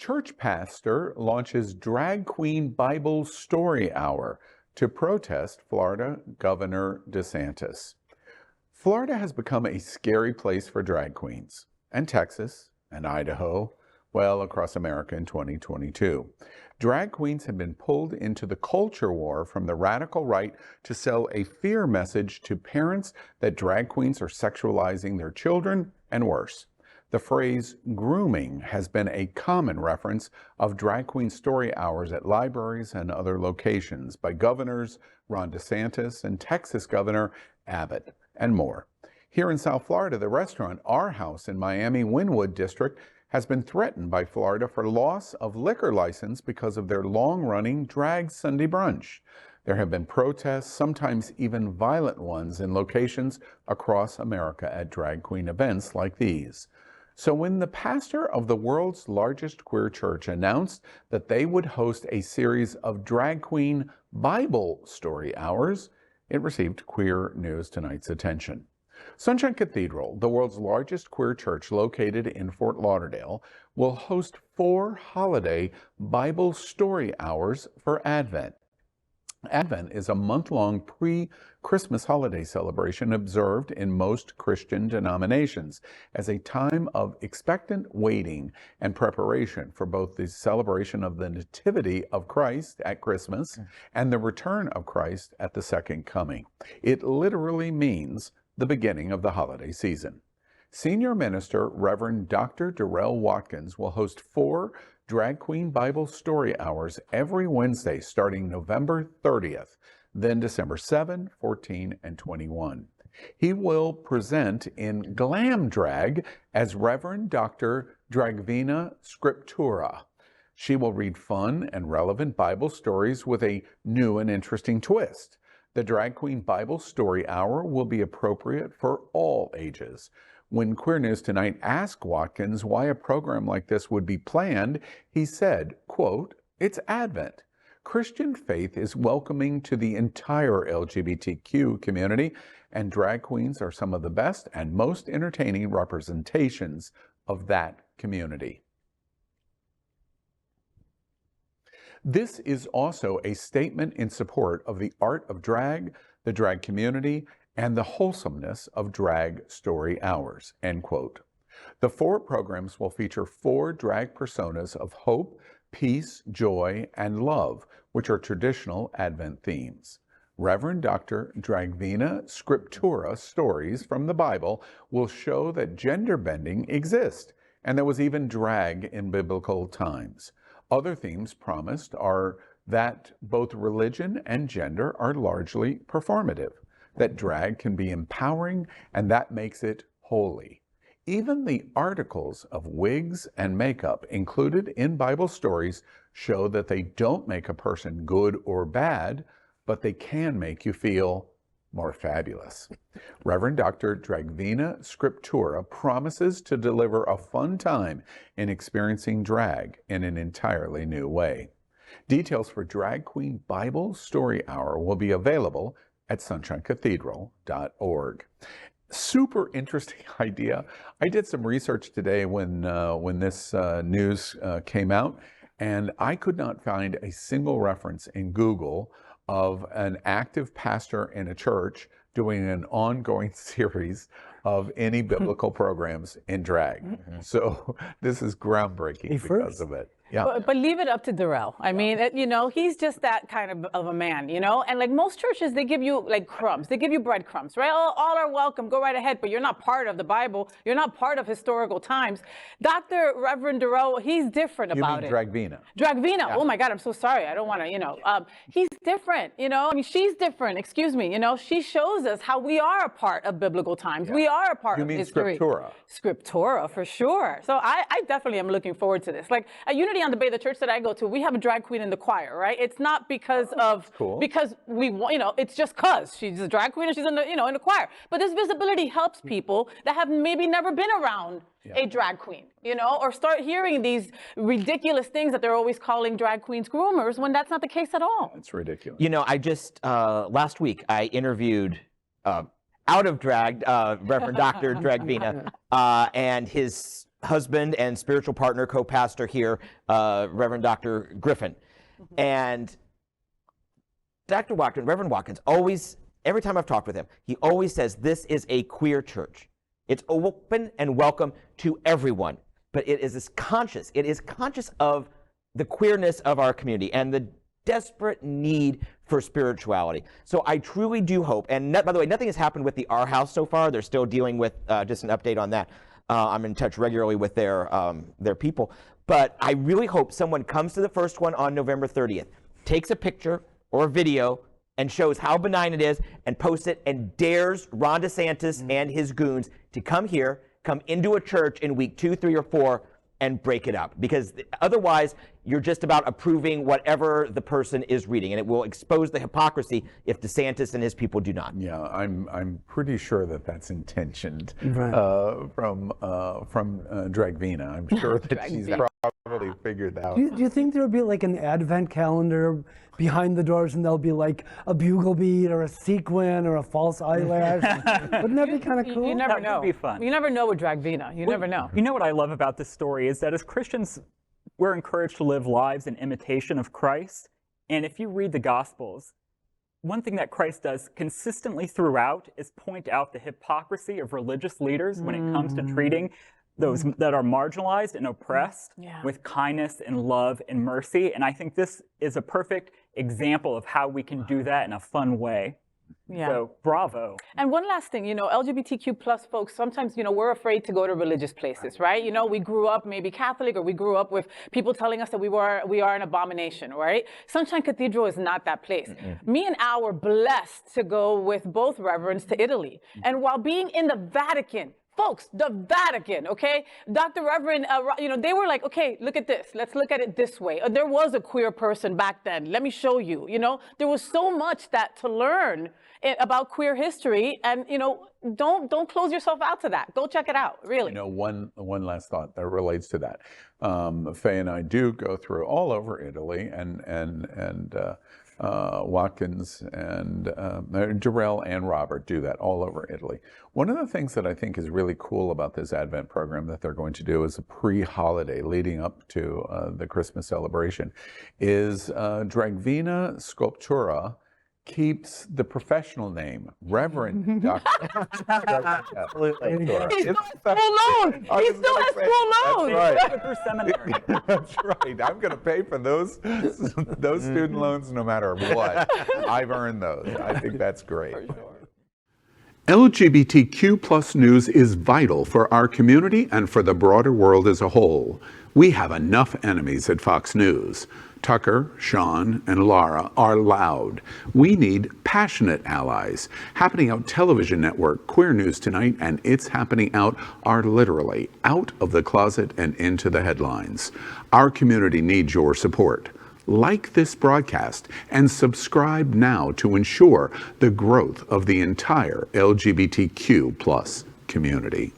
Church pastor launches Drag Queen Bible Story Hour to protest Florida Governor DeSantis. Florida has become a scary place for drag queens, and Texas and Idaho, well, across America in 2022. Drag queens have been pulled into the culture war from the radical right to sell a fear message to parents that drag queens are sexualizing their children and worse. The phrase grooming has been a common reference of drag queen story hours at libraries and other locations by governors Ron DeSantis and Texas Governor Abbott, and more. Here in South Florida, the restaurant Our House in Miami Wynwood District has been threatened by Florida for loss of liquor license because of their long-running drag Sunday brunch. There have been protests, sometimes even violent ones, in locations across America at drag queen events like these. So when the pastor of the world's largest queer church announced that they would host a series of drag queen Bible story hours, it received Queer News Tonight's attention. Sunshine Cathedral, the world's largest queer church located in Fort Lauderdale, will host 4 holiday Bible story hours for Advent. Advent is a month-long pre-Christmas holiday celebration observed in most Christian denominations as a time of expectant waiting and preparation for both the celebration of the Nativity of Christ at Christmas and the return of Christ at the Second Coming. It literally means the beginning of the holiday season. Senior Minister Reverend Dr. Darrell Watkins will host 4 Drag Queen Bible Story Hours every Wednesday starting November 30th, then December 7, 14, and 21. He will present in glam drag as Reverend Dr. Dragvina Scriptura. She will read fun and relevant Bible stories with a new and interesting twist. The Drag Queen Bible Story Hour will be appropriate for all ages. When Queer News Tonight asked Watkins why a program like this would be planned, he said, quote, "It's Advent. Christian faith is welcoming to the entire LGBTQ community, and drag queens are some of the best and most entertaining representations of that community." This is also a statement in support of the art of drag, the drag community, and the wholesomeness of drag story hours, end quote. The 4 programs will feature 4 drag personas of hope, peace, joy, and love, which are traditional Advent themes. Reverend Dr. Dragvina Scriptura stories from the Bible will show that gender bending exists, and there was even drag in biblical times. Other themes promised are that both religion and gender are largely performative, that drag can be empowering, and that makes it holy. Even the articles of wigs and makeup included in Bible stories show that they don't make a person good or bad, but they can make you feel more fabulous. Reverend Dr. Dragvina Scriptura promises to deliver a fun time in experiencing drag in an entirely new way. Details for Drag Queen Bible Story Hour will be available at sunshinecathedral.org. Super interesting idea. I did some research today when this news came out, and I could not find a single reference in Google of an active pastor in a church doing an ongoing series of any biblical programs in drag. So this is groundbreaking because of it. Yeah. But leave it up to Darrell. I mean, you know, he's just that kind of a man, you know? And like most churches, they give you like crumbs. They give you breadcrumbs, right? All are welcome. Go right ahead. But you're not part of the Bible. You're not part of historical times. Dr. Reverend Darrell, he's different about it. Dragvina. Dragvina. Yeah. Oh my God, I'm so sorry. I don't want to, you know. He's different, you know? I mean, she's different. Excuse me. You know, she shows us how we are a part of biblical times. Yeah. We are a part of history. Scriptura. Scriptura, for sure. So I definitely am looking forward to this. Like at Unity on the Bay, the church that I go to, we have a drag queen in the choir, right? It's not because because we want, you know, it's just cause she's a drag queen and she's in the, you know, in the choir. But this visibility helps people that have maybe never been around a drag queen, you know, or start hearing these ridiculous things that they're always calling drag queens groomers when that's not the case at all. It's ridiculous. You know, I just, last week, I interviewed out of drag, Reverend Dr. Dragvina, and his husband and spiritual partner, co-pastor here, Reverend Dr. Griffin. And Dr. Watkins, Reverend Watkins, always, every time I've talked with him, he always says this is a queer church. It's open and welcome to everyone, but it is conscious. It is conscious of the queerness of our community and the desperate need for spirituality. So I truly do hope, and by the way, nothing has happened with the Our House so far. They're still dealing with, just an update on that. I'm in touch regularly with their people. But I really hope someone comes to the first one on November 30th, takes a picture or a video and shows how benign it is and posts it and dares Ron DeSantis and his goons to come here, come into a church in week 2, 3, or 4 and break it up. Because otherwise, you're just about approving whatever the person is reading, and it will expose the hypocrisy if DeSantis and his people do not. Yeah, I'm pretty sure that that's intentioned from Dragvina. I'm sure that she's probably figured out. Do you think there would be like an advent calendar behind the doors, and there'll be like a bugle bead or a sequin or a false eyelash? Wouldn't that be kind of cool? You never know. That would be fun. You never know with Dragvina. You never know. You know what I love about this story is that as Christians, we're encouraged to live lives in imitation of Christ. And if you read the Gospels, one thing that Christ does consistently throughout is point out the hypocrisy of religious leaders when it comes to treating those that are marginalized and oppressed with kindness and love and mercy. And I think this is a perfect example of how we can do that in a fun way. Yeah. So, bravo. And one last thing, LGBTQ plus folks, sometimes, we're afraid to go to religious places, right? We grew up maybe Catholic, or we grew up with people telling us that we are an abomination, right? Sunshine Cathedral is not that place. Me and Al were blessed to go with both reverends to Italy. And while being in the Vatican, folks, the Vatican, okay? Dr. Reverend, they were like, okay, look at this. Let's look at it this way. There was a queer person back then. Let me show you, There was so much to learn about queer history, and, don't close yourself out to that. Go check it out, really. One last thought that relates to that. Fay and I do go through all over Italy, and Watkins and Jarrell and Robert do that all over Italy. One of the things that I think is really cool about this Advent program that they're going to do as a pre-holiday leading up to the Christmas celebration is Dragvina Sculptura keeps the professional name, Reverend Dr. Absolutely. He still has full loan. He still has full loan. Right. That's right. I'm going to pay for those student loans no matter what. I've earned those. I think that's great. For sure. LGBTQ plus news is vital for our community and for the broader world as a whole. We have enough enemies at Fox News. Tucker, Sean, and Lara are loud. We need passionate allies. Happening Out Television Network, Queer News Tonight, and It's Happening Out are literally out of the closet and into the headlines. Our community needs your support. Like this broadcast and subscribe now to ensure the growth of the entire LGBTQ plus community.